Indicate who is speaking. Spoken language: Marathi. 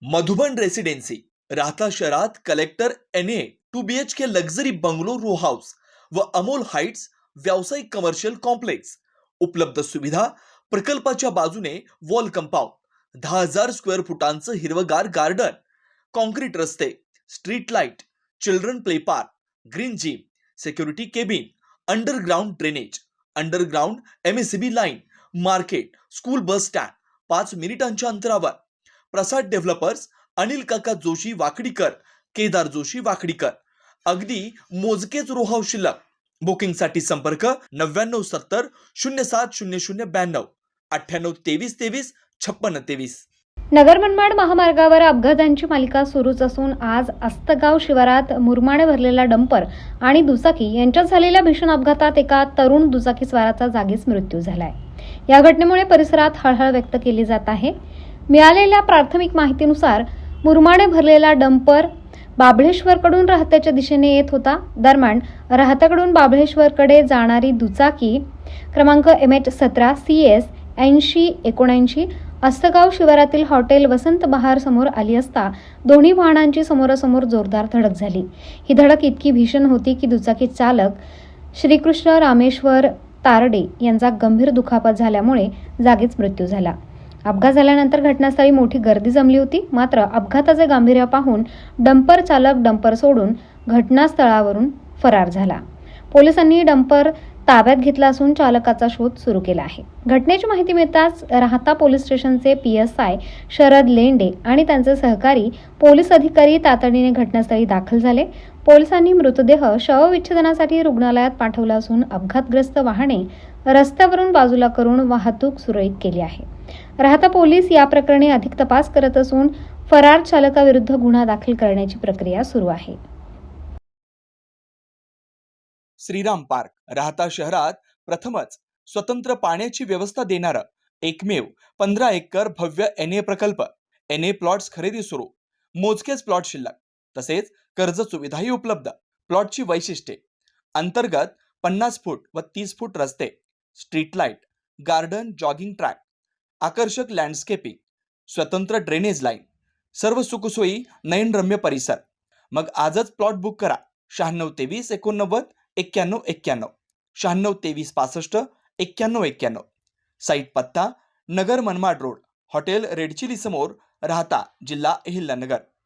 Speaker 1: मधुबन रेसिडेन्सी राहता शहरात collector NA 2 BHK luxury bungalow row house व अमोल हाइट्स व्यावसायिक कमर्शियल कॉम्प्लेक्स उपलब्ध सुविधा प्रकल्पाच्या बाजूने वॉल कंपाऊंड 10,000 स्क्वेअर फुटांचं हिरवगार गार्डन कॉन्क्रीट रस्ते street light children play park green gym security cabin underground drainage underground MSCB line market school bus stand 5 मिनिटांच्या अंतरावर प्रसाद डेव्हलपर्स अनिल काका जोशी वाकडीकर केदार जोशी वाकडीकर अगदी मोजकेच रो हाऊस शिल्लक बुकिंगसाठी संपर्क 9970 070092 982323 5623.
Speaker 2: नगर मनमाड महामार्गावर अपघातांची मालिका सुरूच असून आज आस्तगाव शिवारात मुरमाडे भरलेला डंपर आणि दुचाकी यांच्यात झालेल्या भीषण अपघातात एका तरुण दुचाकी स्वाराचा जागीच मृत्यू झालाय. या घटनेमुळे परिसरात हळहळ व्यक्त केली जात आहे. मिळालेल्या प्राथमिक माहितीनुसार मुरमाडे भरलेला डंपर बाबळेश्वरकडून राहत्याच्या दिशेने येत होता. दरम्यान राहत्याकडून बाबळेश्वरकडे जाणारी दुचाकी क्रमांक MH17 CS 8079 आस्तगाव शिवारातील हॉटेल वसंत बहार समोर आली असता दोन्ही वाहनांची समोरासमोर जोरदार धडक झाली. ही धडक इतकी भीषण होती की दुचाकी चालक श्रीकृष्ण रामेश्वर तारडे यांचा गंभीर दुखापत झाल्यामुळे जागीच मृत्यू झाला. अपघात झाल्यानंतर घटनास्थळी मोठी गर्दी जमली होती. मात्र अपघाताचे गांभीर्य पाहून डंपर चालक डंपर सोडून घटनास्थळावरून फरार झाला. पोलिसांनी डंपर ताब्यात घेतला असून चालकाचा शोध सुरू केला आहे. घटनेची माहिती मिळताच राहता पोलीस स्टेशनचे PSI शरद लेंडे आणि त्यांचे सहकारी पोलीस अधिकारी तातडीने घटनास्थळी दाखल झाले. पोलिसांनी मृतदेह शवविच्छेदनासाठी रुग्णालयात पाठवला असून अपघातग्रस्त वाहने रस्त्यावरून बाजूला करून वाहतूक सुरळीत केली आहे. राहता पोलीस या प्रकरणी अधिक तपास करत असून फरार चालकाविरुद्ध गुन्हा दाखल करण्याची प्रक्रिया सुरू आहे.
Speaker 1: श्रीराम पार्क राहता शहरात प्रथमच स्वतंत्र पाण्याची व्यवस्था देणारं एकमेव 15 एकर भव्य NA प्रकल्प. NA प्लॉट्स खरेदी सुरू, मोजकेच प्लॉट शिल्लक, तसेच कर्ज सुविधाही उपलब्ध. प्लॉटची वैशिष्ट्ये: अंतर्गत 50 फूट व 30 फूट रस्ते, street light, garden, jogging track, आकर्षक लँडस्केपिंग, स्वतंत्र ड्रेनेज लाईन, सर्व सुखसोयी, नयनरम्य परिसर. मग आजच प्लॉट बुक करा. 9623 89 91 91 9623 65 91 91. साईट पत्ता Nagar Manmad road, hotel red chilli समोर, राहता, जिल्हा अहिल्यानगर.